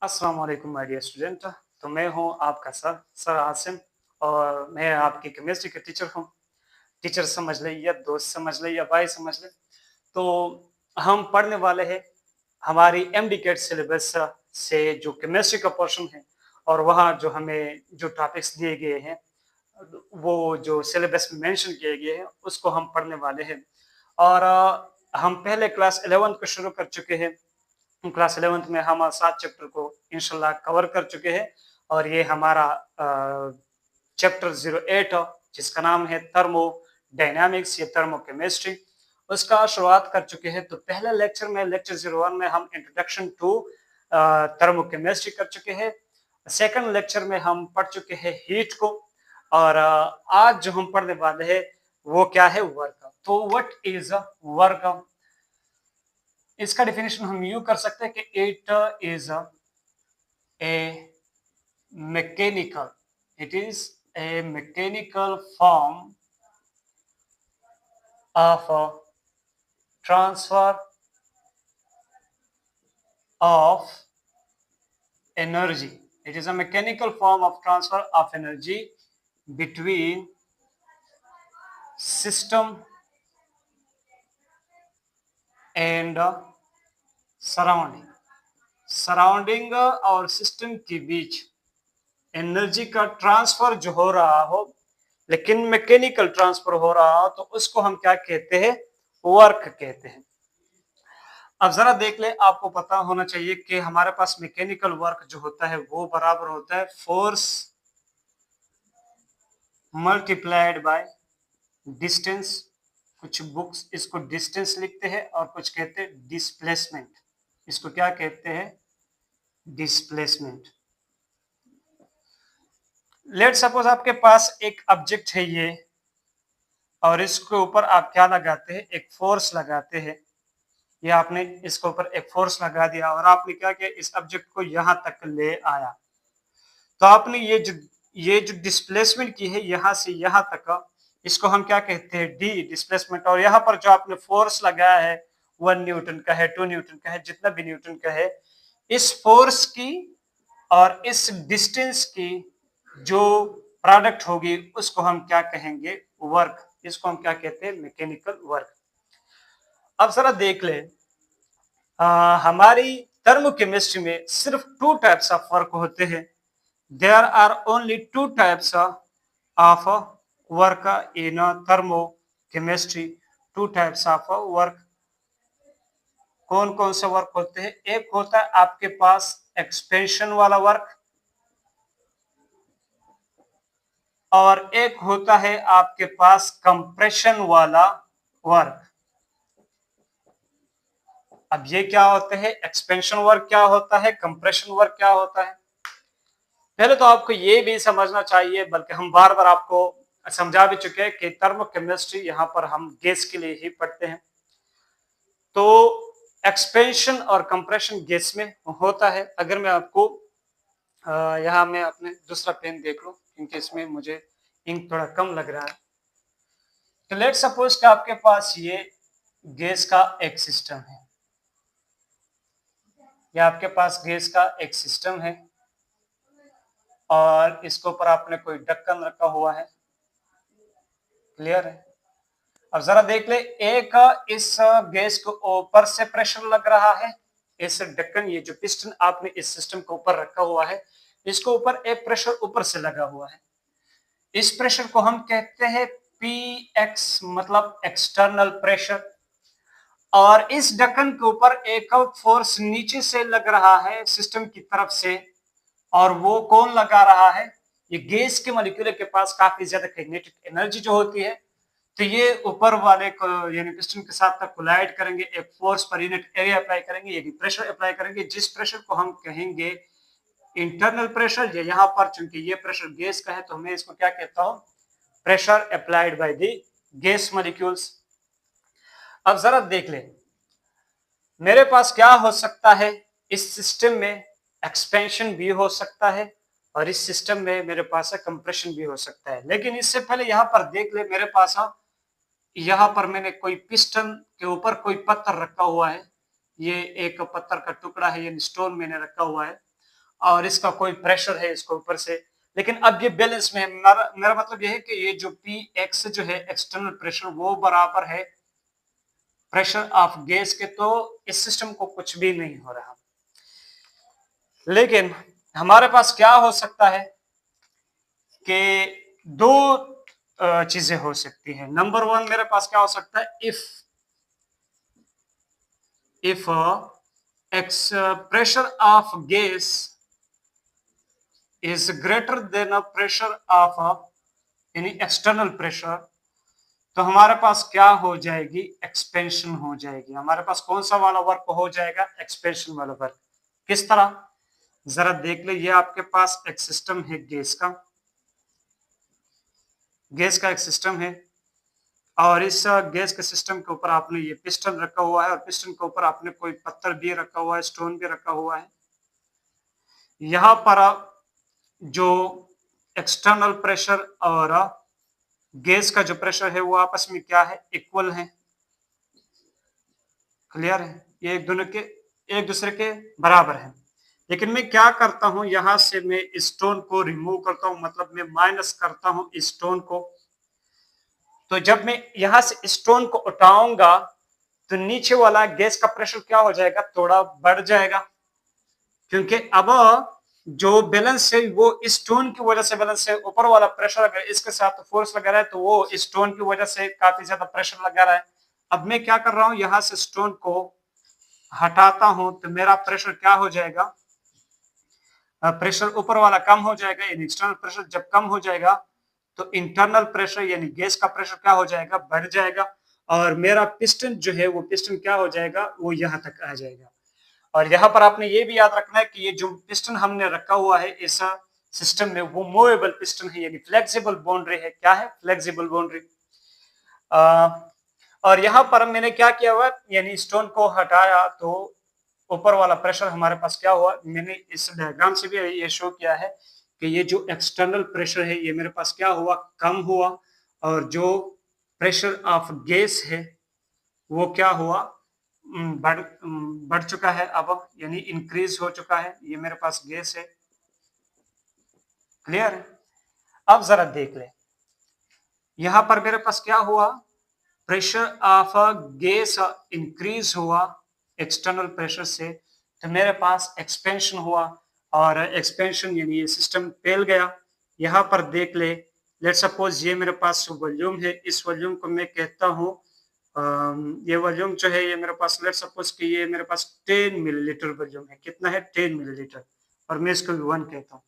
अस्सलाम वालेकुम my dear student. तो मैं हूं आपका सर आसिम और मैं आपकी केमिस्ट्री के टीचर हूं। टीचर समझ ले या दोस्त समझ ले या भाई समझ ले। तो हम पढ़ने वाले हैं हमारी एमडीकेट सिलेबस से जो केमिस्ट्री का पोर्शन है और वहाँ जो हमें जो टॉपिक्स दिए गए हैं वो जो सिलेबस में मेंशन किए गए हैं उसको हम पढ़ने वाले हैं। और हम पहले क्लास 11 को शुरू कर चुके हैं। क्लास 11th में हम 7 चैप्टर को इंशाल्लाह कवर कर चुके हैं और ये हमारा चैप्टर 08 जिसका नाम है थर्मोडायनामिक्स या थर्मोकेमिस्ट्री उसका शुरुआत कर चुके हैं। तो पहले लेक्चर में लेक्चर 01 में हम इंट्रोडक्शन टू थर्मोकेमिस्ट्री कर चुके हैं। सेकंड लेक्चर में हम पढ़ चुके हैं हीट को और आज जो हम पढ़ने वाले हैं वो क्या है, वर्क। तो व्हाट इज वर्क? इसका डेफिनेशन हम यूं कर सकते हैं कि it is a mechanical it is a mechanical form of transfer of energy. It is a mechanical form of transfer of energy between system and surrounding. Surrounding और system के बीच energy का ट्रांसफर जो हो रहा हो लेकिन मैकेनिकल ट्रांसफर हो रहा हो तो उसको हम क्या कहते हैं, वर्क कहते हैं। अब जरा देख ले, आपको पता होना चाहिए कि हमारे पास मैकेनिकल वर्क जो होता है वो बराबर होता है फोर्स मल्टीप्लाइड बाय डिस्टेंस। कुछ बुक्स इसको डिस्टेंस लिखते हैं और कुछ कहते हैं डिस्प्लेसमेंट। इसको क्या कहते हैं, डिस्प्लेसमेंट। लेट सपोज आपके पास एक ऑब्जेक्ट है ये और इसके ऊपर आप क्या लगाते हैं, एक फोर्स लगाते हैं। ये आपने इसके ऊपर एक फोर्स लगा दिया और आपने क्या किया, इस ऑब्जेक्ट को यहां तक ले आया। तो आपने ये जो डिस्प्लेसमेंट की है यहां से यहां तक, इसको हम क्या कहते हैं, डी डिस्प्लेसमेंट। और यहाँ पर जो आपने फोर्स लगाया है 1 न्यूटन का है, 2 न्यूटन का है, जितना भी न्यूटन का है, इस फोर्स की और इस डिस्टेंस की जो प्रोडक्ट होगी उसको हम क्या कहेंगे, वर्क। इसको हम क्या कहते हैं, मैकेनिकल वर्क। अब जरा देख ले, हमारी थर्मोकेमिस्ट्री में सिर्फ 2 टाइप्स ऑफ वर्क होते हैं। There are only 2 types of work in thermochemistry. 2 types of work. कौन कौन से वर्क होते हैं? एक होता है आपके पास एक्सपेंशन वाला वर्क और एक होता है आपके पास कंप्रेशन वाला वर्क। अब ये क्या होते हैं, एक्सपेंशन वर्क क्या होता है, कंप्रेशन वर्क क्या होता है? पहले तो आपको ये भी समझना चाहिए, बल्कि हम बार बार आपको समझा भी चुके हैं कि थर्मोकेमिस्ट्री यहाँ पर हम गैस के लिए ही पढ़ते हैं। तो एक्सपेंशन और कंप्रेशन गैस में होता है। अगर मैं आपको यहाँ मैं अपने दूसरा पेन देख लूं क्योंकि इसमें मुझे इंक थोड़ा कम लग रहा है। तो लेट सपोज कि आपके पास ये गैस का एक सिस्टम है, या आपके पास गैस का एक सिस्टम है और इसके ऊपर आपने कोई ढक्कन रखा हुआ है। क्लियर है? अब जरा देख ले, एक इस गैस को ऊपर से प्रेशर लग रहा है, इस ढक्कन ये जो पिस्टन आपने इस सिस्टम के ऊपर रखा हुआ है, इसको ऊपर एक प्रेशर ऊपर से लगा हुआ है। इस प्रेशर को हम कहते हैं पीएक्स, मतलब एक्सटर्नल प्रेशर। और इस ढक्कन के ऊपर एक फोर्स नीचे से लग रहा है सिस्टम की तरफ से, और वो कौन लगा रहा है, ये गैस के मॉलिक्यूल के पास काफी ज्यादा काइनेटिक एनर्जी जो होती है। तो ये ऊपर वाले को यानी पिस्टन के साथ कोलाइड करेंगे, एक force per unit area apply करेंगे, यानी प्रेशर अप्लाई करेंगे, जिस प्रेशर को हम कहेंगे इंटरनल प्रेशर। या यहाँ पर चूंकि ये प्रेशर गैस का है तो मैं इसको क्या कहता हूं, pressure applied by the gas molecules. अब जरा देख ले, मेरे पास क्या हो सकता है, इस सिस्टम में एक्सपेंशन भी हो सकता है और इस सिस्टम में मेरे पास कंप्रेशन भी हो सकता है। लेकिन इससे पहले यहाँ पर देख ले, मेरे पास यहाँ पर मैंने कोई पिस्टन के ऊपर कोई पत्थर रखा हुआ है। ये एक पत्थर का टुकड़ा है, ये स्टोन मैंने रखा हुआ है और इसका कोई प्रेशर है इसको ऊपर से, लेकिन अब ये बैलेंस में है। मेरा मतलब ये है कि ये जो पी एक्स जो है एक्सटर्नल प्रेशर वो बराबर है प्रेशर ऑफ गैस के, तो इस सिस्टम को कुछ भी नहीं हो रहा। लेकिन हमारे पास क्या हो सकता है कि दो चीजें हो सकती हैं। नंबर वन, मेरे पास क्या हो सकता है, if pressure of gas is greater than a pressure of यानी एक्सटर्नल प्रेशर, तो हमारे पास क्या हो जाएगी, एक्सपेंशन हो जाएगी। हमारे पास कौन सा वाला वर्क हो जाएगा, एक्सपेंशन वाला वर्क। किस तरह, जरा देख ले, ये आपके पास एक सिस्टम है गैस का एक सिस्टम है, और इस गैस के सिस्टम के ऊपर आपने ये पिस्टन रखा हुआ है, और पिस्टन के ऊपर आपने कोई पत्थर भी रखा हुआ है, स्टोन भी रखा हुआ है। यहां पर जो एक्सटर्नल प्रेशर और गैस का जो प्रेशर है वो आपस में क्या है, इक्वल है। क्लियर है, ये एक दूसरे के बराबर है। लेकिन मैं क्या करता हूं, यहां से मैं स्टोन को रिमूव करता हूं, मतलब मैं माइनस करता हूं स्टोन को। तो जब मैं यहां से स्टोन को उठाऊंगा तो नीचे वाला गैस का प्रेशर क्या हो जाएगा, थोड़ा बढ़ जाएगा, क्योंकि अब जो बैलेंस है वो स्टोन की वजह से बैलेंस है। ऊपर वाला प्रेशर अगर इसके साथ फोर्स लगा रहा है तो वो स्टोन की वजह से काफी ज्यादा प्रेशर लगा रहा है। अब मैं क्या कर रहा हूं, यहां से स्टोन को हटाता हूं तो मेरा प्रेशर क्या हो जाएगा, प्रेशर ऊपर वाला कम हो जाएगा, यानी एक्सटर्नल प्रेशर जब कम हो जाएगा तो इंटरनल प्रेशर यानी गैस का प्रेशर क्या हो जाएगा, बढ़ जाएगा, और मेरा पिस्टन जो है वो पिस्टन क्या हो जाएगा, वो यहाँ तक आ जाएगा। और यहाँ पर आपने ये भी याद रखना है कि ये जो पिस्टन हमने रखा हुआ है इस सिस्टम में वो मूवेबल पिस्टन है, यानी फ्लेक्सिबल बाउंड्री है। क्या है, फ्लेक्सिबल बाउंड्री। और यहाँ पर मैंने क्या किया हुआ, यानी स्टोन को हटाया तो ऊपर वाला प्रेशर हमारे पास क्या हुआ, मैंने इस डायग्राम से भी ये शो किया है कि ये जो एक्सटर्नल प्रेशर है ये मेरे पास क्या हुआ, कम हुआ, और जो प्रेशर ऑफ गैस है वो क्या हुआ, बढ़ चुका है अब, यानी इंक्रीज हो चुका है। ये मेरे पास गैस है। क्लियर है। अब जरा देख ले, यहां पर मेरे पास क्या हुआ, प्रेशर ऑफ गैस इंक्रीज हुआ एक्सटर्नल प्रेशर से, तो मेरे पास एक्सपेंशन हुआ, और एक्सपेंशन यानी ये सिस्टम फैल गया। यहां पर देख ले, लेट सपोज ये मेरे पास वॉल्यूम है, इस वॉल्यूम को मैं कहता हूं, ये वॉल्यूम जो है ये मेरे पास, लेट सपोज कि ये मेरे पास 10 मिलीलीटर वॉल्यूम है। कितना है, 10 मिलीलीटर, और मैं इसको V1 कहता हूँ।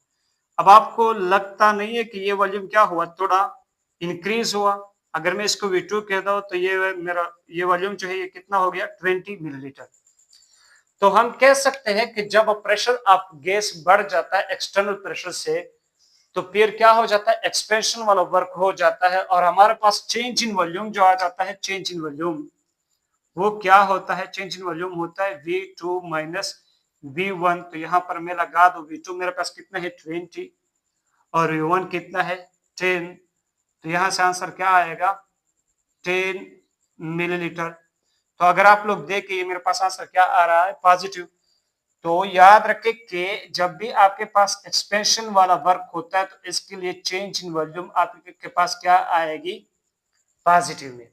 अब आपको लगता नहीं है कि ये वॉल्यूम क्या हुआ, थोड़ा इंक्रीज हुआ। अगर मैं इसको V2 कहता हूँ तो ये वॉल्यूम जो है ये कितना हो गया, 20 मिलीलीटर। तो हम कह सकते हैं कि जब प्रेशर ऑफ गैस बढ़ जाता है एक्सटर्नल प्रेशर से, तो फिर क्या हो जाता है, एक्सपेंशन वाला वर्क हो जाता है, और हमारे पास चेंज इन वॉल्यूम जो आ जाता है, चेंज इन वॉल्यूम वो क्या होता है, चेंज इन वॉल्यूम होता है V2 माइनस V1। तो यहाँ पर मैं लगा दो, V2 मेरे पास कितना है, 20, और V1 कितना है, 10। तो यहाँ से आंसर क्या आएगा, 10 मिलीलीटर। तो अगर आप लोग देखें ये मेरे पास आंसर क्या आ रहा है, पॉजिटिव। तो याद रखें कि जब भी आपके पास एक्सपेंशन वाला वर्क होता है तो इसके लिए चेंज इन वॉल्यूम आपके पास क्या आएगी, पॉजिटिव में।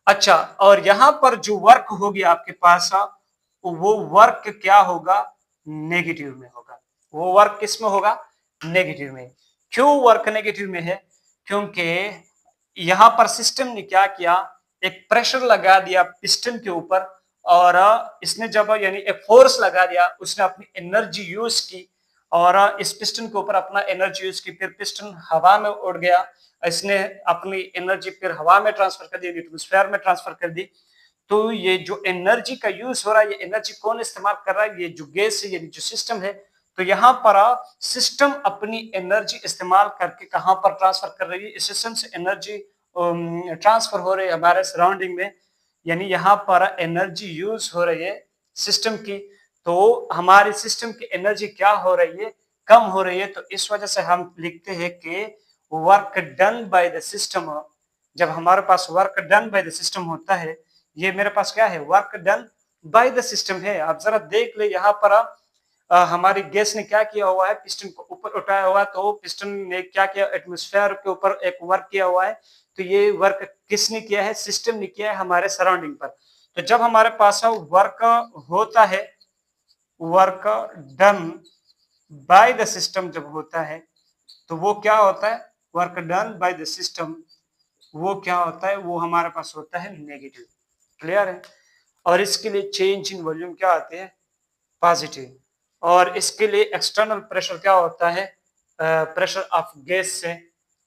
अच्छा, और यहां पर जो वर्क होगी आपके पास, वो वर्क क्या होगा, नेगेटिव में होगा। वो वर्क किस में होगा, नेगेटिव में। क्यों वर्क नेगेटिव में है, क्योंकि यहां पर सिस्टम ने क्या किया, एक प्रेशर लगा दिया पिस्टन के ऊपर, और इसने जब यानी एक फोर्स लगा दिया, उसने अपनी एनर्जी यूज की, और इस पिस्टन के ऊपर अपना एनर्जी यूज की, फिर पिस्टन हवा में उड़ गया, इसने अपनी एनर्जी फिर हवा में ट्रांसफर कर दी, एटमॉस्फेयर में ट्रांसफर कर दी। तो ये जो एनर्जी का यूज हो रहा है, ये एनर्जी कौन इस्तेमाल कर रहा है, ये जो गैस है, ये जो सिस्टम है। तो यहाँ पर सिस्टम अपनी एनर्जी इस्तेमाल करके कहां पर ट्रांसफर कर रही है, इस सिस्टम से एनर्जी ट्रांसफर हो रही है हमारे सराउंडिंग में, यानी यहाँ पर एनर्जी यूज हो रही है सिस्टम की। तो हमारे सिस्टम की एनर्जी क्या हो रही है, कम हो रही है। तो इस वजह से हम लिखते हैं कि work done by the system. जब हमारे पास work done by the system होता है, ये मेरे पास क्या है, work done by the system है। आप जरा देख ले, यहाँ पर हमारी गैस ने क्या किया हुआ है, पिस्टन को ऊपर उठाया हुआ है, तो पिस्टन ने क्या किया, एटमॉस्फेयर के ऊपर एक वर्क किया हुआ है। तो ये वर्क किसने किया है, सिस्टम ने किया है हमारे सराउंडिंग पर। तो जब हमारे पास वर्क होता है, work done by the system जब होता है, तो वो क्या होता है, work done by the system, वो क्या होता है, वो हमारे पास होता है नेगेटिव। क्लियर है। और इसके लिए चेंज इन वॉल्यूम क्या आते हैं, पॉजिटिव। और इसके लिए एक्सटर्नल प्रेशर क्या होता है, प्रेशर ऑफ गैस से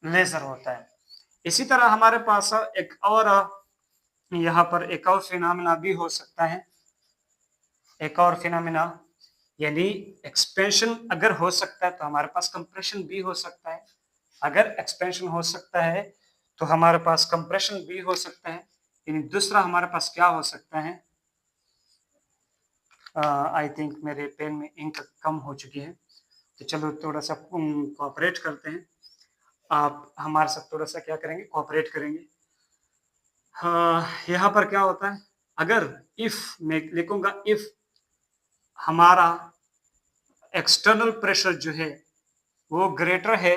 लेजर होता है। इसी तरह हमारे पास एक और यहाँ पर एक और फिनोमेना भी हो सकता है, एक और फिनोमेना, यानी एक्सपेंशन अगर हो सकता है तो हमारे पास कंप्रेशन भी हो सकता है। अगर एक्सपेंशन हो सकता है तो हमारे पास कंप्रेशन भी हो सकता है। यानी दूसरा हमारे पास क्या हो सकता है, आई थिंक मेरे पेन में इंक कम हो चुकी है, तो चलो थोड़ा सा कोऑपरेट करते हैं। आप हमारे साथ थोड़ा सा क्या करेंगे, कोऑपरेट करेंगे। यहाँ पर क्या होता है, अगर इफ मैं लिखूंगा, इफ हमारा एक्सटर्नल प्रेशर जो है वो ग्रेटर है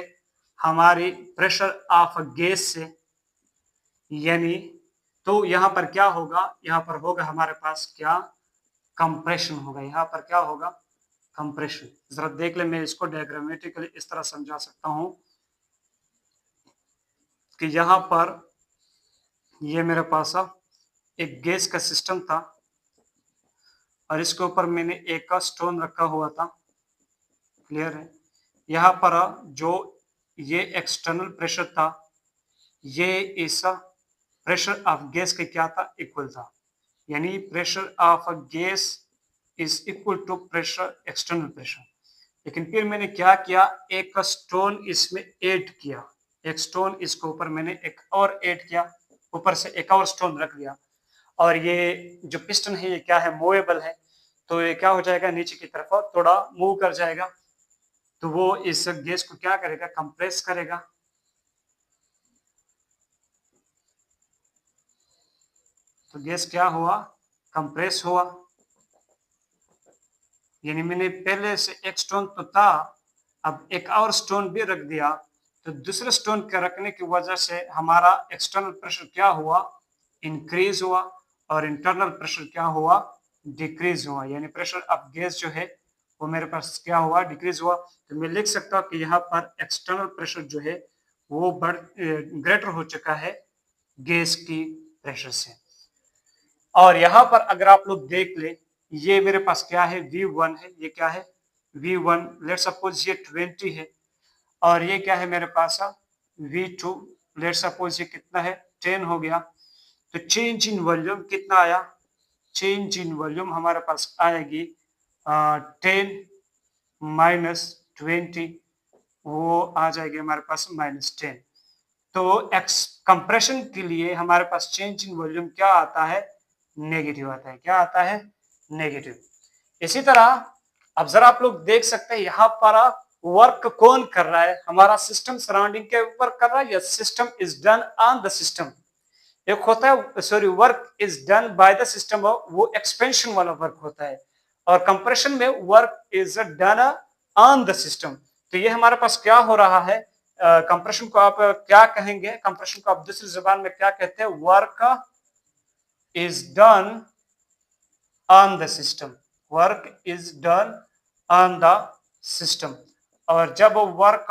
हमारी प्रेशर ऑफ गैस से, यानी तो यहाँ पर क्या होगा, यहाँ पर होगा हमारे पास क्या, कंप्रेशन होगा। यहाँ पर क्या होगा, कंप्रेशन। जरा देख ले, मैं इसको डायग्रामेटिकली इस तरह समझा सकता हूं कि यहाँ पर ये मेरे पास एक गैस का सिस्टम था और इसके ऊपर मैंने एक का स्टोन रखा हुआ था। क्लियर है। यहाँ पर जो ये एक्सटर्नल प्रेशर था, ये इस प्रेशर ऑफ गैस के क्या था, इक्वल था। यानी pressure of gas is equal to pressure external pressure. लेकिन फिर मैंने क्या किया, एक स्टोन इसमें ऐड किया, एक स्टोन इसके ऊपर मैंने एक और ऐड किया, ऊपर से एक और स्टोन रख दिया। और ये जो पिस्टन है ये क्या है, मूवेबल है, तो ये क्या हो जाएगा, नीचे की तरफ थोड़ा मूव कर जाएगा। तो वो इस गैस को क्या करेगा, कंप्रेस करेगा। तो गैस क्या हुआ, कंप्रेस हुआ। यानी मैंने पहले से एक स्टोन तो था, अब एक और स्टोन भी रख दिया, तो दूसरे स्टोन के रखने की वजह से हमारा एक्सटर्नल प्रेशर क्या हुआ, इंक्रीज हुआ, और इंटरनल प्रेशर क्या हुआ, डिक्रीज हुआ। यानी प्रेशर ऑफ गैस जो है वो मेरे पास क्या हुआ, डिक्रीज हुआ। तो मैं लिख सकता हूँ कि यहाँ पर एक्सटर्नल प्रेशर जो है वो ग्रेटर हो चुका है गैस की प्रेशर से। और यहाँ पर अगर आप लोग देख ले, ये मेरे पास क्या है, V1 है, ये क्या है, V1। लेट सपोज ये 20 है, और ये क्या है मेरे पास V2। लेट सपोज ये कितना है, 10 हो गया। तो चेंज इन वॉल्यूम कितना आया, चेंज इन वॉल्यूम हमारे पास आएगी 10 माइनस 20, वो आ जाएगी हमारे पास -10। तो एक्स कंप्रेशन के लिए हमारे पास चेंज इन वॉल्यूम क्या आता है, नेगेटिव आता है। क्या आता है, नेगेटिव। इसी तरह अब जरा आप लोग देख सकते हैं यहाँ पर वर्क कौन कर रहा है, हमारा सिस्टम सराउंडिंग के ऊपर कर रहा है, या system is done on the system. एक होता है, sorry, work is done by the system, वो एक्सपेंशन वाला वर्क होता है। और कंप्रेशन में work is done on the system. तो ये हमारे पास क्या हो रहा है, कंप्रेशन को आप क्या कहेंगे, कंप्रेशन को आप दूसरी जुबान में क्या कहते हैं, work is done on the system, work is done on the system. और जब वर्क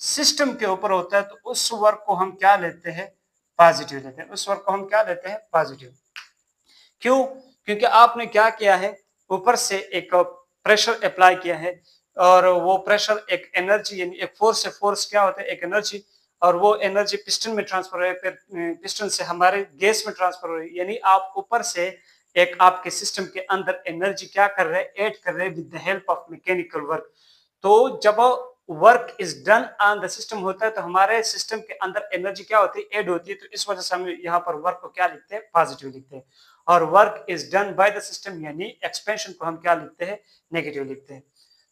सिस्टम के ऊपर होता है तो उस वर्क को हम क्या लेते हैं, पॉजिटिव लेते हैं। उस वर्क को हम क्या लेते हैं, पॉजिटिव। क्यों, क्योंकि आपने क्या किया है, ऊपर से एक प्रेशर अप्लाई किया है, और वो प्रेशर एक एनर्जी, यानी एक फोर्स से, फोर्स क्या होता है, एक एनर्जी, और वो एनर्जी पिस्टन में ट्रांसफर हो रही है, फिर पिस्टन से हमारे गैस में ट्रांसफर हो रही है। यानी आप ऊपर से एक आपके सिस्टम के अंदर एनर्जी क्या कर रहे हैं, ऐड कर रहे हैं with the help of mechanical work. तो जब work is done on the system होता है तो हमारे सिस्टम के अंदर एनर्जी क्या होती है, ऐड होती है। तो इस वजह से हम यहाँ पर वर्क को क्या लिखते हैं, पॉजिटिव लिखते हैं। और work is done by the system यानी एक्सपेंशन को हम क्या लिखते हैं, नेगेटिव लिखते हैं।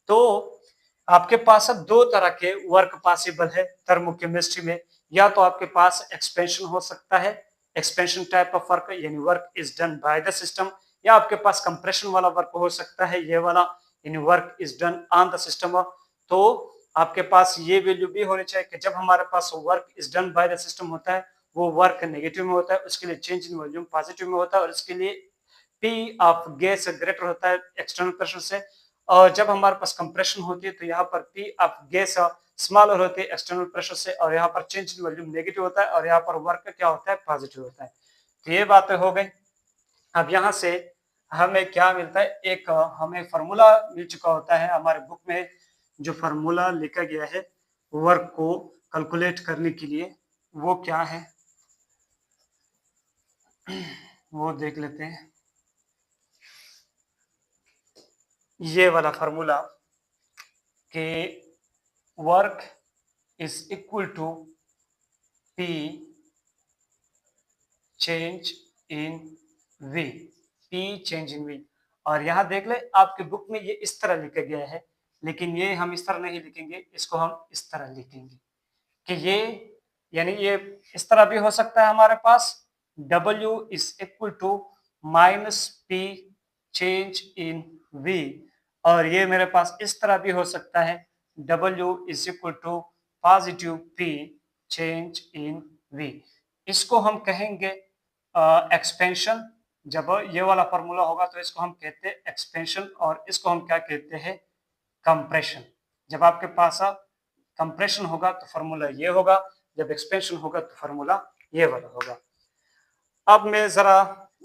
तो आपके पास अब दो तरह के वर्क पॉसिबल है थर्मोकेमिस्ट्री में। या तो आपके पास एक्सपेंशन हो सकता है, एक्सपेंशन टाइप ऑफ वर्क, यानी work is done by the system, या आपके पास कंप्रेशन वाला वर्क हो सकता है, ये वाला, यानी work is done on the system, तो आपके पास ये वैल्यू भी होनी चाहिए कि जब हमारे पास work is done by the system होता है वो वर्क नेगेटिव में होता है, उसके लिए चेंज इन वॉल्यूम पॉजिटिव में होता है और इसके लिए पी ऑफ गैस ग्रेटर होता है एक्सटर्नल प्रेशर से। और जब हमारे पास कंप्रेशन होती है तो यहाँ पर पी ऑफ गैस स्मॉलर होती है एक्सटर्नल प्रेशर से और यहाँ पर चेंज इन वॉल्यूम नेगेटिव होता है और यहाँ पर वर्क क्या होता है पॉजिटिव होता है। तो ये बातें हो गई। अब यहाँ से हमें क्या मिलता है, एक हमें फॉर्मूला मिल चुका होता है हमारे बुक में, जो फॉर्मूला लिखा गया है वर्क को कैलकुलेट करने के लिए, वो क्या है वो देख लेते हैं। ये वाला फॉर्मूला कि work is equal to P change in V, P change in V. और यहाँ देख ले आपके बुक में ये इस तरह लिखा गया है, लेकिन ये हम इस तरह नहीं लिखेंगे, इसको हम इस तरह लिखेंगे कि ये यानी ये इस तरह भी हो सकता है हमारे पास W is equal to minus P change in V, और ये मेरे पास इस तरह भी हो सकता है W is equal to positive P change in V। इसको हम कहेंगे एक्सपेंशन। जब ये वाला फॉर्मूला होगा तो इसको हम कहते हैं एक्सपेंशन और इसको हम क्या कहते हैं कंप्रेशन। जब आपके पास कंप्रेशन होगा तो फॉर्मूला ये होगा, जब एक्सपेंशन होगा तो फॉर्मूला ये वाला होगा। अब मैं जरा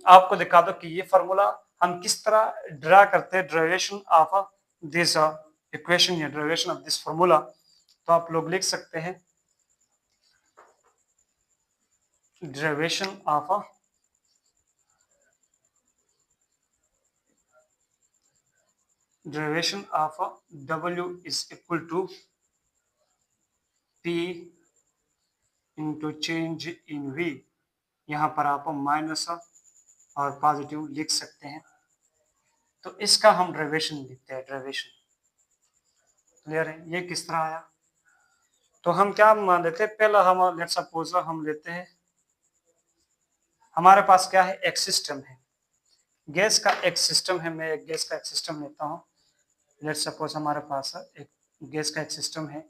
आपको दिखा दूं कि ये फॉर्मूला हम किस तरह ड्रा करते हैं, डेरिवेशन ऑफ दिस इक्वेशन या डेरिवेशन ऑफ दिस फॉर्मूला। तो आप लोग लिख सकते हैं derivation of W is equal to P into change in V। यहाँ पर आप माइनस और पॉजिटिव लिख सकते हैं, तो इसका हम डेरिवेशन लिखते हैं। डेरिवेशन क्लियर है, ये किस तरह आया। तो हम क्या मान लेते हैं, पहला हम लेट्स सपोज हम लेते हैं हमारे पास क्या है एक सिस्टम है, गैस का एक सिस्टम है। मैं एक गैस का एक सिस्टम लेता हूँ। लेट्स सपोज हमारे पास एक गैस का एक सिस्टम है,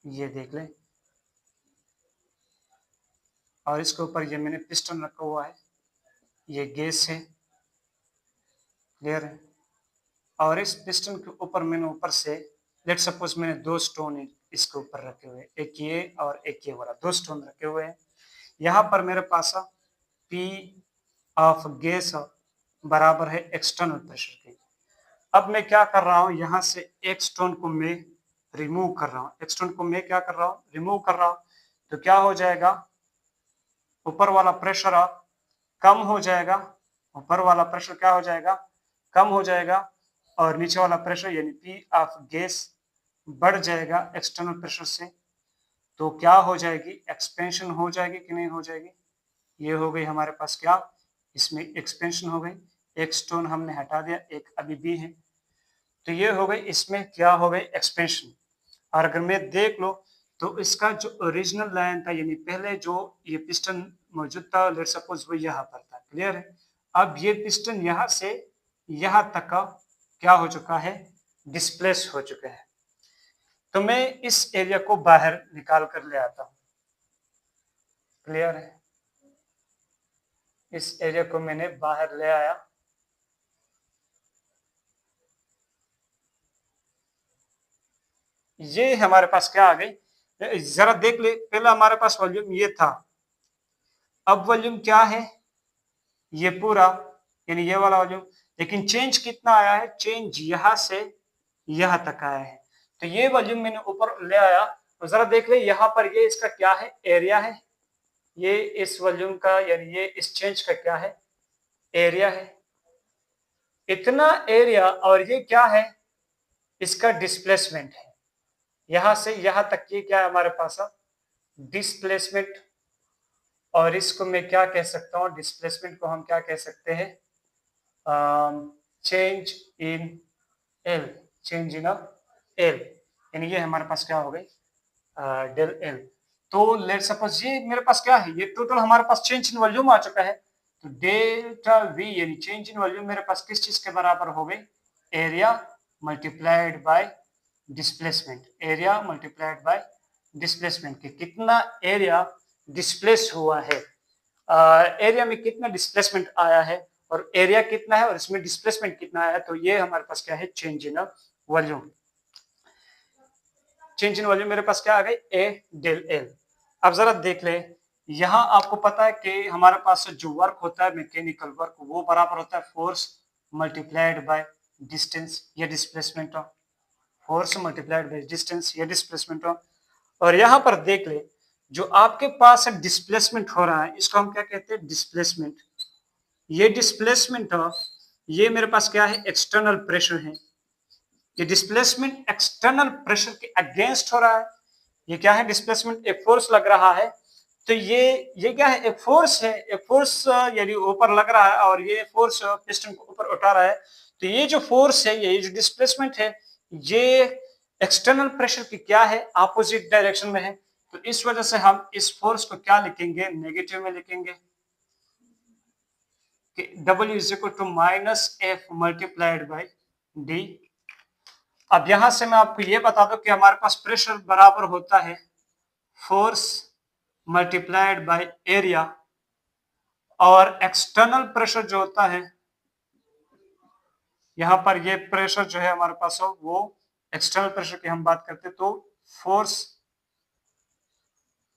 ये देख लें, और इसके ऊपर ये मैंने पिस्टन रखा हुआ है, ये गैस है, क्लियर है। और इस पिस्टन के ऊपर मैंने ऊपर से लेट सपोज मैंने दो स्टोन इसके ऊपर रखे हुए, एक ये और एक ये वाला, दो स्टोन रखे हुए हैं। यहाँ पर मेरे पास पी ऑफ गैस बराबर है एक्सटर्नल प्रेशर के। अब मैं क्या कर रहा हूँ, यहाँ से एक स्टोन को मैं रिमूव कर रहा हूँ, एक स्टोन को मैं क्या कर रहा हूँ रिमूव कर रहा हूँ। तो क्या हो जाएगा, ऊपर वाला प्रेशर कम हो जाएगा, ऊपर वाला प्रेशर क्या हो जाएगा कम हो जाएगा, और नीचे वाला प्रेशर यानी पी ऑफ गैस बढ़ जाएगा एक्सटर्नल प्रेशर से। तो क्या हो जाएगी, एक्सपेंशन हो जाएगी कि नहीं हो जाएगी। ये हो गई हमारे पास क्या, इसमें एक्सपेंशन हो गई, एक स्टोन हमने हटा दिया, एक अभी भी है, तो ये हो गई इसमें क्या हो गई एक्सपेंशन। और अगर मैं देख लो तो इसका जो ओरिजिनल लाइन था, यानी पहले जो ये पिस्टन मौजूद था, लेट सपोज वो यहाँ पर था, क्लियर है। अब ये पिस्टन यहाँ से यहाँ तक का क्या हो चुका है, डिस्प्लेस हो चुका है। तो मैं इस एरिया को बाहर निकाल कर ले आता हूं, क्लियर है। इस एरिया को मैंने बाहर ले आया, ये हमारे पास क्या आ गई, जरा देख ले, पहला हमारे पास वॉल्यूम ये था, अब वॉल्यूम क्या है ये पूरा, यानी ये वाला वॉल्यूम, लेकिन चेंज कितना आया है, चेंज यहां से यहां तक आया है। तो ये वॉल्यूम मैंने ऊपर ले आया, तो जरा देख ले यहाँ पर ये इसका क्या है, एरिया है, ये इस वॉल्यूम का यानी ये इस चेंज का क्या है, एरिया है, इतना एरिया। और ये क्या है, इसका डिस्प्लेसमेंट है, यहां से यहां तक ये क्या है हमारे पास डिस्प्लेसमेंट। और इसको मैं क्या कह सकता हूँ, डिस्प्लेसमेंट को हम क्या कह सकते हैं, change in L, change in L, यानी ये हमारे पास क्या हो गई डेल एल। तो लेट सपोज ये मेरे पास क्या है, ये टोटल हमारे पास चेंज इन वॉल्यूम आ चुका है। तो डेल्टा वी यानी चेंज इन वॉल्यूम मेरे पास किस चीज के बराबर हो गई, area multiplied by displacement, area multiplied by displacement के कितना एरिया डिस्प्लेस हुआ है, एरिया में कितना डिस्प्लेसमेंट आया है और एरिया कितना है और इसमें डिस्प्लेसमेंट कितना आया है, तो ये हमारे पास क्या है, change in volume. Change in volume मेरे पास क्या आ गई, ए डेल एल। अब जरा देख ले, यहां आपको पता है कि हमारे पास जो वर्क होता है मैकेनिकल वर्क, वो बराबर होता है फोर्स मल्टीप्लाइड बाय डिस्टेंस या displacement of, force multiplied by distance या डिस्प्लेसमेंट ऑफ। और यहां पर देख ले, जो आपके पास डिस्प्लेसमेंट हो रहा है इसको हम क्या कहते हैं, डिस्प्लेसमेंट। ये डिस्प्लेसमेंट ऑफ, ये मेरे पास क्या है, एक्सटर्नल प्रेशर है। ये डिस्प्लेसमेंट एक्सटर्नल प्रेशर के अगेंस्ट हो रहा है। ये क्या है, डिस्प्लेसमेंट, एक फोर्स लग रहा है, तो ये क्या है, एक फोर्स है, एक फोर्स यानी ऊपर लग रहा है और ये फोर्स पिस्टन को ऊपर उठा रहा है। तो ये जो फोर्स है, ये जो डिस्प्लेसमेंट है, ये एक्सटर्नल प्रेशर की क्या है, अपोजिट डायरेक्शन में है। तो इस वजह से हम इस फोर्स को क्या लिखेंगे, नेगेटिव में लिखेंगे कि W is equal to minus F multiplied by D. अब यहां से मैं आपको ये बता दूं कि हमारे पास प्रेशर बराबर होता है फोर्स मल्टीप्लाइड बाय एरिया, और एक्सटर्नल प्रेशर जो होता है, यहां पर ये प्रेशर जो है हमारे पास हो, वो एक्सटर्नल प्रेशर की हम बात करते हैं तो फोर्स,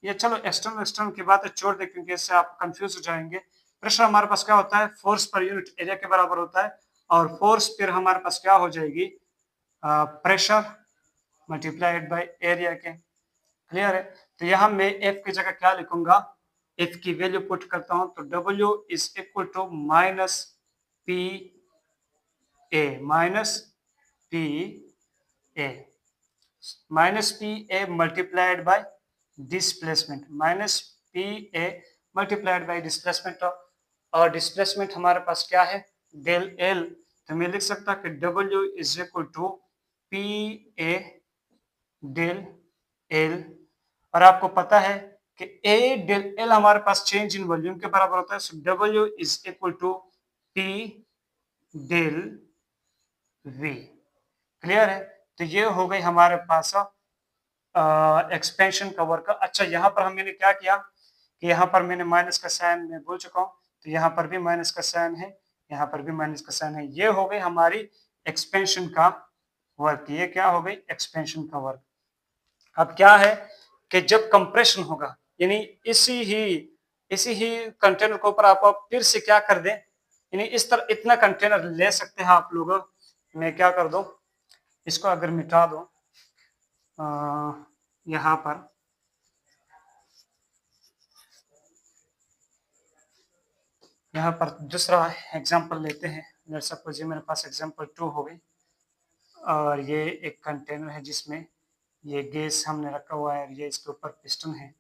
ये चलो एक्सटर्नल की बात है छोड़ दे क्योंकि इससे आप कंफ्यूज हो जाएंगे। प्रेशर हमारे पास क्या होता है, फोर्स पर यूनिट एरिया के बराबर होता है, और फोर्स फिर हमारे पास क्या हो जाएगी, प्रेशर मल्टीप्लाइड बाय एरिया के। क्लियर है? तो यहां मैं एफ की जगह क्या लिखूंगा, एफ की वैल्यू पुट करता हूं तो W is equal to minus P A, minus P A, minus P A multiplied by displacement, minus P A multiplied by displacement, और डिस्प्लेसमेंट हमारे पास क्या है, डेल एल। तो मैं लिख सकता कि W is equal to P A del L, और आपको पता है कि ए डेल एल हमारे पास चेंज इन वॉल्यूम के बराबर होता है। So W is equal to P del V. Clear है? तो ये हो गई हमारे पास एक्सपेंशन कवर का। अच्छा, यहाँ पर मैंने क्या किया कि यहाँ पर मैंने माइनस का साइन मैं बोल चुका हूँ, तो यहाँ पर भी माइनस का साइन है, यहाँ पर भी माइनस का साइन है। ये हो गई हमारी एक्सपेंशन का वर्क, ये क्या हो गई, एक्सपेंशन का वर्क। अब क्या है कि जब कंप्रेशन होगा, यानी इसी ही कंटेनर के ऊपर आप फिर से क्या कर दें, यानी इस तरह इतना कंटेनर ले सकते हैं आप लोग। मैं क्या कर दूं, इसको अगर मिटा दो यहाँ पर दूसरा एग्जांपल लेते हैं। लेट्स सपोज ये मेरे पास एग्जांपल 2 हो गई, और ये एक कंटेनर है जिसमें ये गैस हमने रखा हुआ है, ये इसके ऊपर पिस्टन है।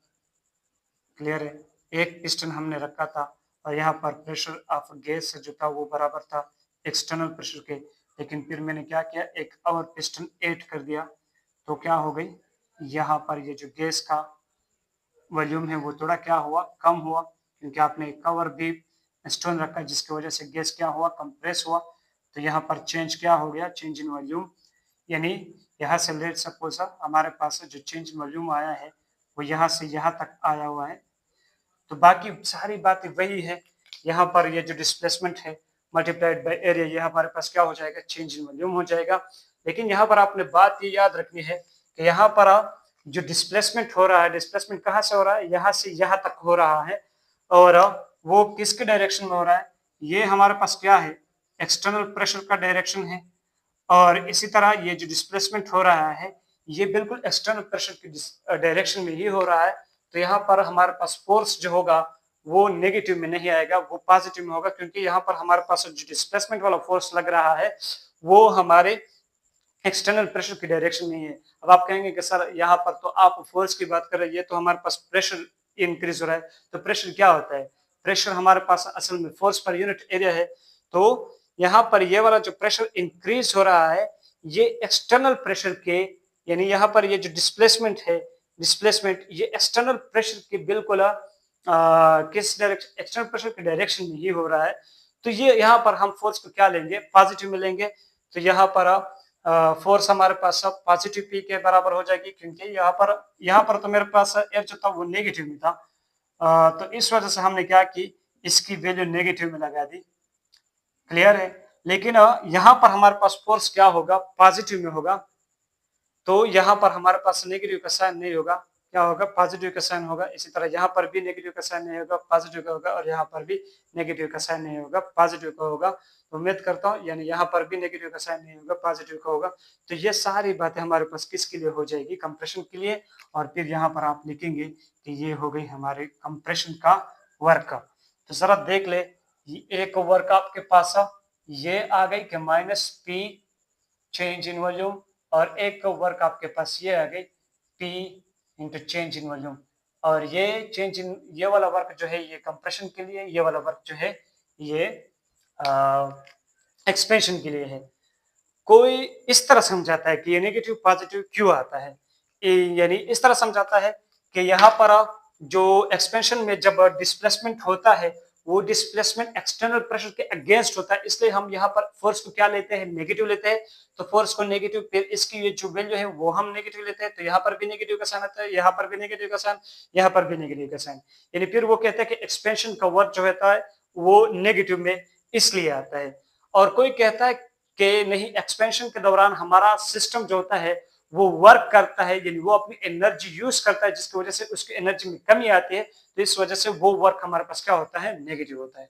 क्लियर है? एक पिस्टन हमने रखा था और यहाँ पर प्रेशर ऑफ गैस जो था वो बराबर था एक्सटर्नल प्रेशर के, लेकिन फिर मैंने क्या किया, एक और पिस्टन ऐड कर दिया, तो क्या हो गई, यहाँ पर ये जो गैस का वॉल्यूम है वो थोड़ा क्या हुआ, कम हुआ, क्योंकि आपने कवर भी स्टोन रखा जिसकी वजह से गैस क्या हुआ, कंप्रेस हुआ। तो यहाँ पर चेंज क्या हो गया, चेंज इन वॉल्यूम, यानी यहाँ से लेट सपोज हमारे पास जो चेंज इन वॉल्यूम आया है वो यहाँ से यहाँ तक आया हुआ है। तो बाकी सारी बातें वही है। यहाँ पर ये जो डिस्प्लेसमेंट है मल्टीप्लाइड बाय एरिया, ये हमारे पास क्या हो जाएगा, चेंज इन वॉल्यूम हो जाएगा। लेकिन यहाँ पर आपने बात ये याद रखनी है कि यहाँ पर जो डिस्प्लेसमेंट हो रहा है, डिस्प्लेसमेंट कहाँ से हो रहा है, यहाँ से यहाँ तक हो रहा है, और वो किसके डायरेक्शन में हो रहा है, ये हमारे पास क्या है, एक्सटर्नल प्रेशर का डायरेक्शन है। और इसी तरह ये जो डिस्प्लेसमेंट हो रहा है ये बिल्कुल एक्सटर्नल प्रेशर की डायरेक्शन में ही हो रहा है। तो यहाँ पर हमारे पास फोर्स जो होगा वो नेगेटिव में नहीं आएगा, वो पॉजिटिव में होगा, क्योंकि यहाँ पर हमारे पास जो डिस्प्लेसमेंट वाला फोर्स लग रहा है वो हमारे एक्सटर्नल प्रेशर की डायरेक्शन में ही है। अब आप कहेंगे कि सर यहाँ पर तो आप फोर्स की बात कर रहे हैं, ये तो हमारे पास प्रेशर इंक्रीज हो रहा है। तो प्रेशर क्या होता है, प्रेशर हमारे पास असल में फोर्स पर यूनिट एरिया है। तो यहाँ पर ये वाला जो प्रेशर इंक्रीज हो रहा है ये एक्सटर्नल प्रेशर के, यानी यहाँ पर ये जो डिस्प्लेसमेंट है, डिस्प्लेसमेंट ये एक्सटर्नल प्रेशर के बिल्कुल किस डायरेक्शन, एक्सटर्नल प्रेशर के डायरेक्शन में ही हो रहा है, तो ये यहाँ पर हम फोर्स को क्या लेंगे, पॉजिटिव में लेंगे। तो यहाँ पर फोर्स हमारे पास सब पॉजिटिव पी के बराबर हो जाएगी, क्योंकि यहाँ पर तो मेरे पास एफ जो था वो नेगेटिव में था। तो इस वजह से हमने क्या की, इसकी वैल्यू नेगेटिव में लगा दी। क्लियर है। लेकिन यहाँ पर हमारे पास फोर्स क्या होगा, पॉजिटिव में होगा। तो यहाँ पर हमारे पास नेगेटिव का साइन नहीं होगा, क्या होगा, पॉजिटिव का साइन होगा। इसी तरह यहाँ पर भी नेगेटिव का साइन नहीं होगा, पॉजिटिव का होगा, और यहाँ पर भी नेगेटिव का साइन नहीं होगा, पॉजिटिव का होगा। तो उम्मीद करता हूँ, यानी यहाँ पर भी नेगेटिव का साइन नहीं होगा, पॉजिटिव का होगा। तो ये सारी बातें हमारे पास किसके लिए हो जाएगी, कंप्रेशन के लिए। और फिर यहाँ पर आप लिखेंगे कि ये हो गई हमारे कंप्रेशन का वर्क। तो जरा देख ले, एक वर्क आपके पास ये आ गई कि minus P change in volume, और एक वर्क आपके पास ये आ गई P into change in volume. और ये चेंज इन, ये वाला वर्क जो है ये कंप्रेशन के लिए, ये वाला वर्क जो है ये एक्सपेंशन के लिए है। कोई इस तरह समझाता है कि ये नेगेटिव पॉजिटिव क्यों आता है, यानी इस तरह समझाता है कि यहाँ पर जो एक्सपेंशन में जब डिस्प्लेसमेंट होता है, वो डिस्प्लेसमेंट एक्सटर्नल प्रेशर के अगेंस्ट होता है, इसलिए हम यहाँ पर फोर्स को क्या लेते हैं, नेगेटिव लेते हैं। तो फोर्स को नेगेटिव, फिर इसकी ये जो वैल्यू है वो हम नेगेटिव लेते हैं। तो यहाँ पर भी नेगेटिव का साइन आता है, यहाँ पर भी नेगेटिव का साइन, यहाँ पर भी नेगेटिव का साइन। यानी फिर वो कहते हैं कि एक्सपेंशन का वर्क जो होता है वो नेगेटिव में इसलिए आता है। और कोई कहता है कि नहीं, एक्सपेंशन के दौरान हमारा सिस्टम जो होता है वो वर्क करता है, यानी वो अपनी एनर्जी यूज करता है, जिसकी वजह से उसकी एनर्जी में कमी आती है। तो इस वजह से वो वर्क हमारे पास क्या होता है, नेगेटिव होता है।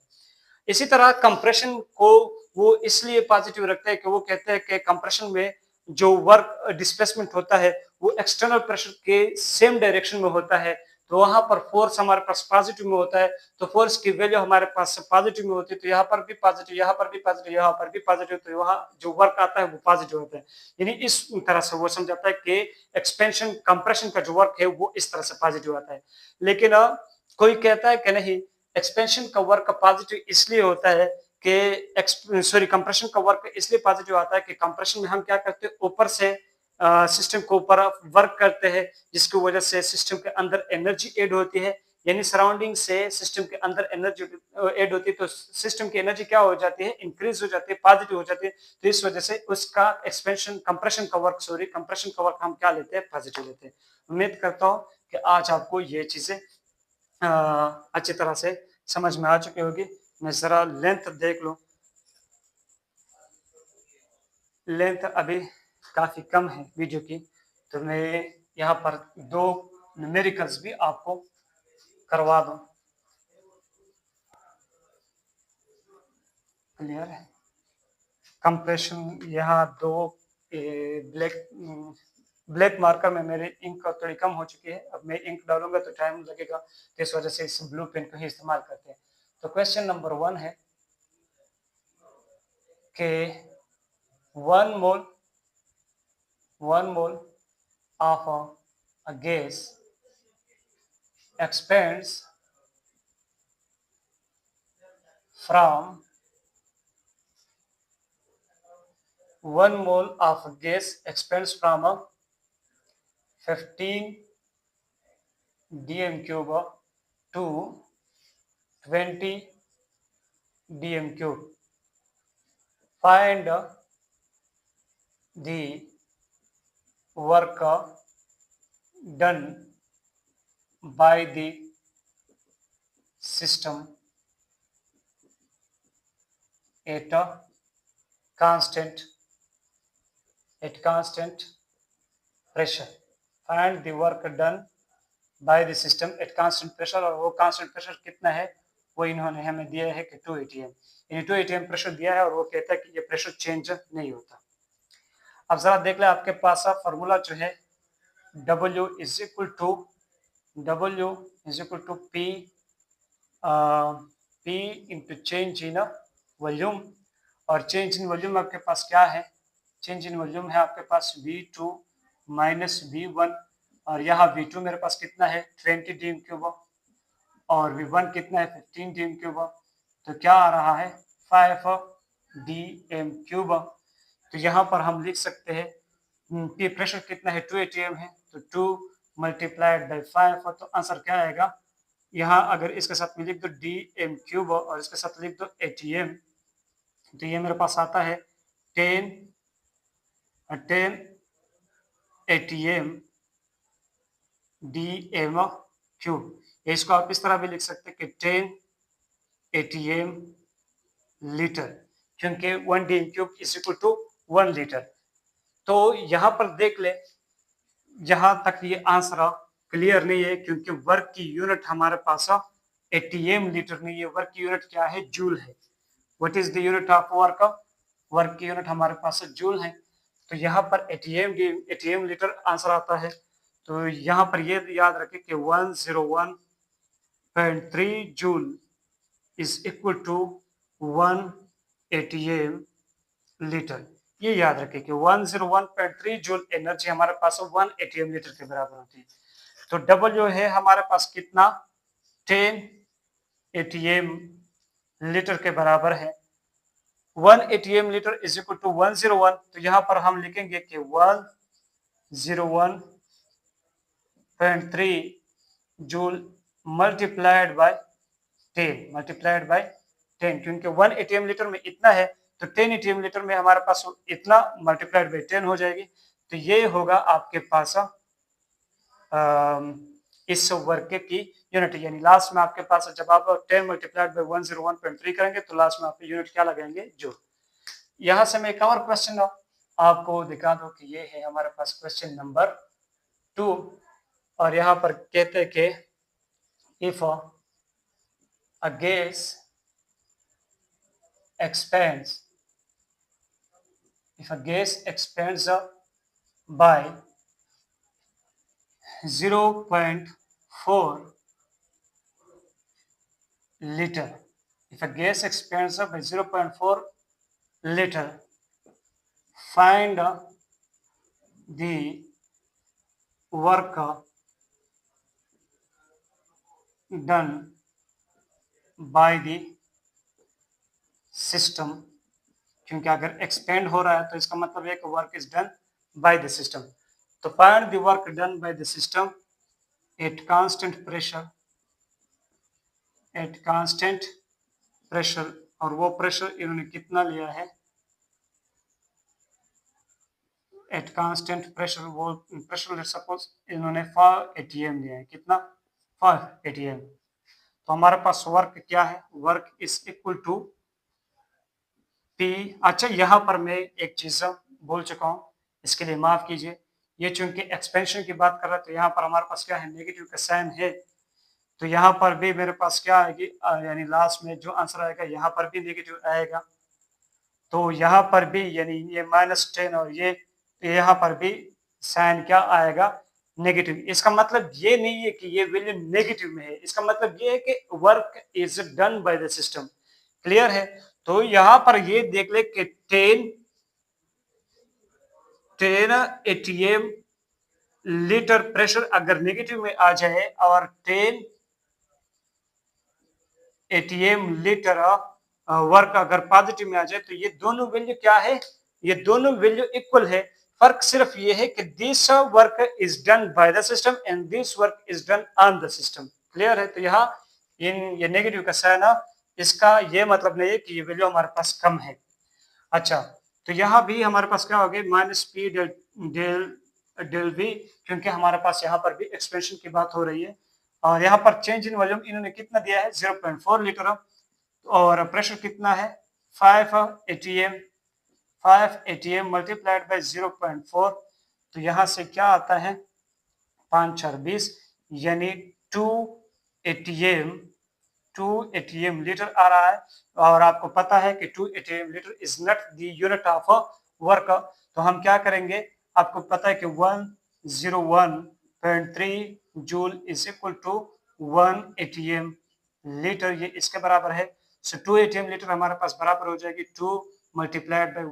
इसी तरह कंप्रेशन को वो इसलिए पॉजिटिव रखते हैं कि वो कहते हैं कि कंप्रेशन में जो वर्क डिस्प्लेसमेंट होता है वो एक्सटर्नल प्रेशर के सेम डायरेक्शन में होता है। तो वहां पर फोर्स हमारे पास पॉजिटिव में होता है, तो फोर्स की वैल्यू हमारे पास पॉजिटिव में होती है। तो यहाँ पर भी पॉजिटिव, यहाँ पर भी पॉजिटिव, यहाँ पर भी पॉजिटिव, तो वहाँ जो वर्क आता है वो पॉजिटिव होता है। यानी इस तरह से वो समझाता है कि एक्सपेंशन कंप्रेशन का जो वर्क है वो इस तरह से पॉजिटिव आता है। लेकिन कोई कहता है कि नहीं, एक्सपेंशन का वर्क पॉजिटिव इसलिए होता है कि सॉरी, कंप्रेशन का वर्क इसलिए पॉजिटिव आता है कि कंप्रेशन में हम क्या करते हैं, ऊपर से सिस्टम को ऊपर वर्क करते हैं, जिसकी वजह से सिस्टम के अंदर एनर्जी ऐड होती है। यानी सराउंडिंग से सिस्टम के अंदर एनर्जी ऐड होती है, तो सिस्टम की एनर्जी क्या हो जाती है, इंक्रीज हो जाती है, पॉजिटिव हो जाती है। तो इस वजह से उसका एक्सपेंशन कंप्रेशन का वर्क, सॉरी कंप्रेशन का वर्क हम क्या लेते हैं, पॉजिटिव लेते हैं। उम्मीद करता हूँ कि आज आपको ये चीजें अच्छी तरह से समझ में आ चुकी होगी। मैं जरा लेंथ देख लूं, लेंथ अभी काफी कम है वीडियो की, तो मैं यहाँ पर 2 न्यूमेरिकल्स भी आपको करवा दूं। क्लियर है। कंप्रेशन यहाँ 2 ब्लैक मार्कर में मेरी इंक थोड़ी कम हो चुकी है, अब मैं इंक डालूंगा तो टाइम लगेगा, तो इस वजह से इस ब्लू पेन को ही इस्तेमाल करते हैं। तो क्वेश्चन नंबर 1 है कि 1 mole of a gas expands from 1 mole of gas expands from a 15 dm cube to 20 dm cube. Find the work done by the system at constant pressure. Find the work done by the system at constant pressure, और वो constant pressure कितना है वो इन्होंने हमें दिया है कि 2 atm, यानी 2 atm प्रेशर दिया है, और वो कहता है कि ये प्रेशर चेंज नहीं होता। अब जरा देख ले, आपके पास फॉर्मूला जो है W is equal to P into change in volume. और चेंज इन वॉल्यूम आपके पास क्या है, चेंज इन वॉल्यूम है आपके पास V2 माइनस V1, और यहाँ V2 मेरे पास कितना है 20 dm क्यूब, और V1 कितना है 15 dm क्यूब, तो क्या आ रहा है 5 dm क्यूब। तो यहाँ पर हम लिख सकते हैं कि प्रेशर कितना है 2 atm है, तो 2 मल्टीप्लाइड बाई 5, तो आंसर क्या आएगा, यहाँ अगर इसके साथ में लिख दो dm³ और इसके साथ लिख दो ATM, तो ये मेरे पास आता है 10 ATM dm³। इसको आप इस तरह भी लिख सकते हैं कि 10 ATM लीटर, क्योंकि 1 dm³ is equal to 1 litre. तो यहाँ पर देख ले, यहाँ तक ये आंसर क्लियर नहीं है, क्योंकि वर्क की यूनिट हमारे पास ATM लीटर नहीं है, वर्क की यूनिट क्या है, जूल है। What is the unit of work? Work की यूनिट हमारे पास जूल है। तो यहाँ पर ATM लीटर आंसर आता है। तो यहाँ पर ये याद रखें कि 101.3 joule is equal to 1 ATM litre. ये याद रखें कि 101.3 जूल एनर्जी हमारे पास 1 ATM लीटर के बराबर होती है। तो डबल जो है हमारे पास कितना, 10 ATM लीटर के बराबर है। 1 ATM litre is equal to 101। तो यहाँ पर हम लिखेंगे कि 101.3 जूल मल्टीप्लाइड बाय 10, क्योंकि 1 ATM लीटर में इतना है, तो 10 ATM लीटर में हमारे पास इतना मल्टीप्लाइड बाय 10 हो जाएगी। तो ये होगा आपके पास इस वर्क की यूनिट, यानी लास्ट में आपके पास जब आप 10 मल्टीप्लाइड बाय 101.3 करेंगे तो लास्ट में आप यूनिट क्या लगाएंगे, जूल। यहां से मैं एक और क्वेश्चन आपको दिखा दूं कि ये है हमारे पास क्वेश्चन नंबर 2, और यहाँ पर कहते हैं कि if a gas expands by 0.4 liter, if a gas expands by 0.4 liter, find the work done by the system, क्योंकि अगर एक्सपेंड हो रहा है तो इसका मतलब है कि work is done by the system. तो find the work done by the system at constant pressure, और वो प्रेशर इन्होंने कितना लिया है, एट कांस्टेंट प्रेशर, वो प्रेशर सपोज इन्होंने 5 ATM लिया है, कितना, 5 ATM। तो हमारे पास वर्क क्या है, work is equal to P। अच्छा, यहाँ पर मैं एक चीज बोल चुका हूँ, इसके लिए माफ कीजिए। ये चूंकि एक्सपेंशन की बात कर रहा है तो यहाँ पर हमारे पास क्या है, नेगेटिव का साइन है। तो यहाँ पर भी मेरे पास क्या आएगी, यानी लास्ट में जो आंसर आएगा यहाँ पर भी नेगेटिव आएगा। तो यहाँ पर भी यानी ये -10 और ये यहाँ पर भी साइन क्या आएगा, नेगेटिव। इसका मतलब ये नहीं है कि ये वैल्यू नेगेटिव में है, इसका मतलब ये है कि work is done by the system. Clear है? तो यहाँ पर ये देख ले कि 10 ATM लीटर प्रेशर अगर नेगेटिव में आ जाए और 10 ATM लीटर वर्क अगर पॉजिटिव में आ जाए, तो ये दोनों वैल्यू क्या है, ये दोनों वैल्यू इक्वल है। फर्क सिर्फ ये है कि this work is done by the system and this work is done on the system. Clear है? तो यहाँ ये नेगेटिव का साइन, इसका ये मतलब नहीं है कि ये वैल्यू हमारे पास कम है। अच्छा, तो यहाँ भी हमारे पास क्या हो गया, -P डेल V, क्योंकि हमारे पास यहाँ पर भी एक्सपेंशन की बात हो रही है। और यहाँ पर चेंज इन वॉल्यूम इन्होंने कितना दिया है, 0.4 लीटर, और प्रेशर कितना है, 5 ATM मल्टीप्लाइड बाय 0.4। तो यहाँ से क्या आता है, 5 4 20, यानी 2 ATM लीटर आ रहा है। और आपको पता है कि 2 ATM litre is not the unit of work. तो हम क्या करेंगे, आपको पता है कि 101.3 joule is equal to 1 ATM litre, ये इसके बराबर है। सो 2 ATM लीटर हमारे पास बराबर हो जाएगी 2 मल्टीप्लाइड बाय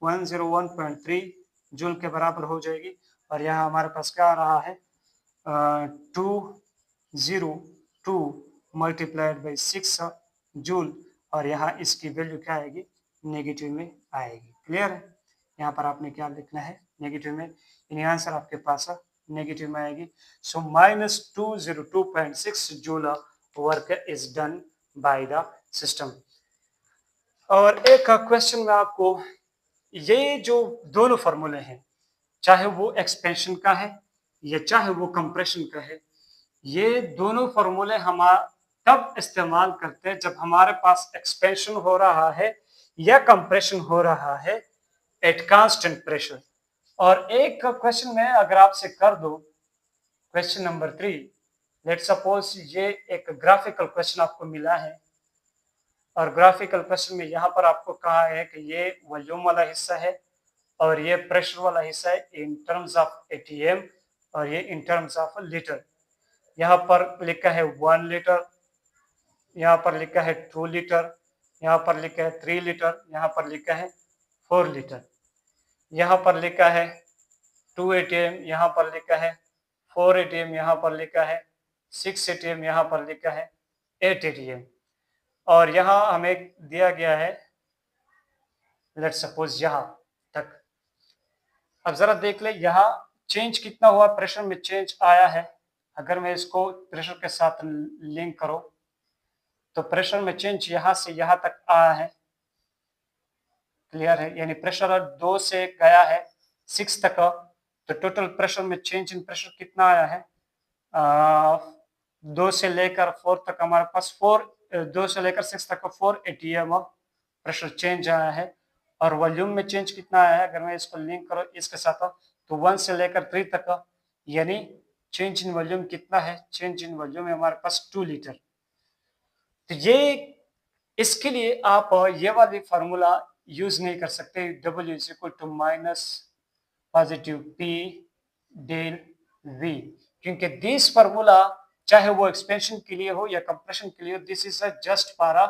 101.3 जूल के बराबर हो जाएगी। और यहाँ हमारे पास क्या आ रहा है, 202 मल्टीप्लाइड बाई 6 जूल, और यहाँ इसकी वैल्यू क्या आएगी, नेगेटिव में आएगी। क्लियर है? यहाँ पर आपने क्या लिखना है, नेगेटिव में। यानी आंसर आपके पास नेगेटिव में आएगी। सो -202.6 joule work is done by the system. और एक क्वेश्चन में आपको ये जो दोनों फॉर्मूले हैं, चाहे वो एक्सपेंशन का है या चाहे वो कंप्रेशन का है, ये दोनों फॉर्मूले हम तब इस्तेमाल करते हैं जब हमारे पास एक्सपेंशन हो रहा है या कंप्रेशन हो रहा है एट कांस्टेंट प्रेशर। और एक क्वेश्चन में अगर आपसे कर दो, क्वेश्चन नंबर 3, लेट सपोज ये एक ग्राफिकल क्वेश्चन आपको मिला है और ग्राफिकल क्वेश्चन में यहाँ पर आपको कहा है कि ये वॉल्यूम वाला हिस्सा है और ये प्रेशर वाला हिस्सा है इन टर्म्स ऑफ एटीएम और ये इन टर्म्स ऑफ लीटर। यहाँ पर लिखा है 1 लीटर, यहाँ पर लिखा है 2 लीटर, यहाँ पर लिखा है 3 लीटर, यहाँ पर लिखा है 4 लीटर, यहाँ पर लिखा है 2 एटीएम, यहाँ पर लिखा है 4 एटीएम, यहाँ पर लिखा है 6 एटीएम, यहाँ पर लिखा है 8 एटीएम। और यहाँ हमें दिया गया है लेट सपोज यहाँ तक। अब जरा देख ले यहाँ चेंज कितना हुआ, प्रेशर में चेंज आया है। अगर मैं इसको प्रेशर के साथ लिंक करूं तो प्रेशर में चेंज यहाँ से यहाँ तक आया है, क्लियर है, यानी प्रेशर 2 से गया है 6 तक, तो टोटल प्रेशर में चेंज इन प्रेशर कितना आया है 2 से लेकर 4 तक हमारे पास 2 से लेकर 6 तक 4 एटीएम प्रेशर चेंज आया है। और वॉल्यूम में चेंज कितना आया है, अगर मैं इसको लिंक करूं इसके साथ तो 1 से लेकर 3 तक, यानी चेंज इन वॉल्यूम कितना है, चेंज इन वॉल्यूम है हमारे पास 2 लीटर। तो ये इसके लिए आप ये वाली फार्मूला यूज नहीं कर सकते, W is equal to minus positive P del V, क्योंकि दिस फार्मूला चाहे वो एक्सपेंशन के लिए हो या कंप्रेशन के लिए हो, दिस इज जस्ट पारा,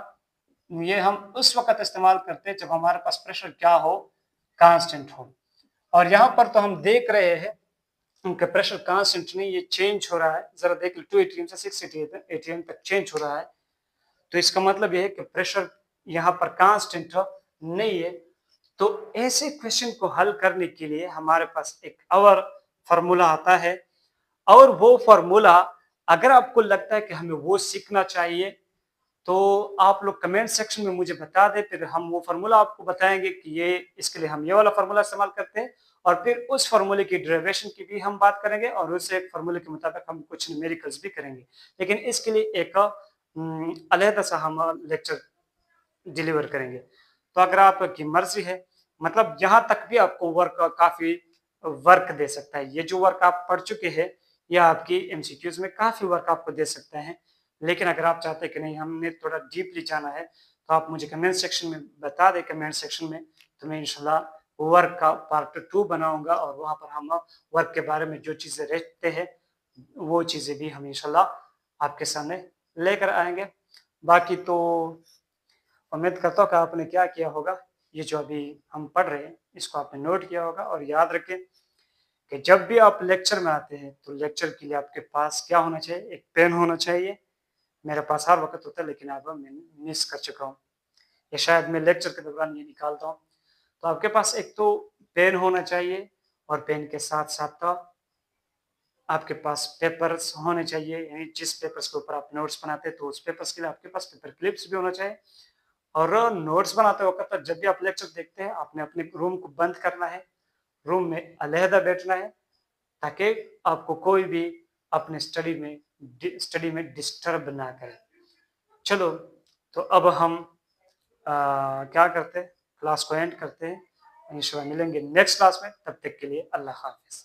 ये हम उस वक्त इस्तेमाल करते हैं जब हमारे पास प्रेशर क्या हो, कांस्टेंट हो। और यहाँ पर तो हम देख रहे हैं उनका प्रेशर कांस्टेंट नहीं, ये चेंज हो रहा है। जरा देख लो 2 एटीएम से 6 एटीएम तक चेंज हो रहा है, तो इसका मतलब ये है कि प्रेशर यहाँ पर कांस्टेंट नहीं है। तो ऐसे क्वेश्चन को हल करने के लिए हमारे पास एक और फार्मूला आता है, और वो फार्मूला अगर आपको लगता है कि हमें वो सीखना चाहिए तो आप लोग कमेंट सेक्शन में मुझे बता दें, फिर हम वो फार्मूला आपको बताएंगे कि ये इसके लिए हम ये वाला फार्मूला इस्तेमाल करते हैं, और फिर उस फार्मूले की डेरिवेशन की भी हम बात करेंगे और उस एक फार्मूले के मुताबिक हम कुछ न्यूमेरिकल्स भी करेंगे। लेकिन इसके लिए एक अलहदा सा हम लेक्चर डिलीवर करेंगे। तो अगर आपकी मर्जी है, मतलब यहाँ तक भी आपको वर्क काफी वर्क दे सकता है, ये जो वर्क आप पढ़ चुके हैं या आपकी एमसीक्यूज में काफी वर्क आपको दे सकता है। लेकिन अगर आप चाहते हैं कि नहीं हमने थोड़ा डीपली जाना है तो आप मुझे कमेंट सेक्शन में बता दें, कमेंट सेक्शन में, तो मैं इंशाल्लाह वर्क का पार्ट 2 बनाऊंगा और वहां पर हम वर्क के बारे में जो चीजें रहते हैं वो चीजें भी हम इंशाल्लाह आपके सामने लेकर आएंगे। बाकी तो उम्मीद करता हूँ कि आपने क्या किया होगा, ये जो अभी हम पढ़ रहे हैं इसको आपने नोट किया होगा। और याद रखें कि जब भी आप लेक्चर में आते हैं तो लेक्चर के लिए आपके पास क्या होना चाहिए, एक पेन होना चाहिए। मेरे पास हर वक्त होता है लेकिन अब मैं मिस कर चुका हूँ, या शायद मैं लेक्चर के दौरान ये निकालता हूँ। तो आपके पास एक तो पेन होना चाहिए और पेन के साथ साथ आपके पास पेपर्स होने चाहिए, यानी जिस पेपर्स के ऊपर आप नोट्स बनाते हैं तो उस पेपर्स के लिए आपके पास पेपर क्लिप्स भी होना चाहिए। और नोट्स बनाते वक्त जब भी आप लेक्चर देखते हैं आपने अपने रूम को बंद करना है, रूम में अलहदा बैठना है ताकि आपको कोई भी अपने स्टडी में डिस्टर्ब ना करे। चलो तो अब हम क्या करते हैं, क्लास को एंड करते हैं। इंशाल्लाह मिलेंगे नेक्स्ट क्लास में, तब तक के लिए अल्लाह हाफिज।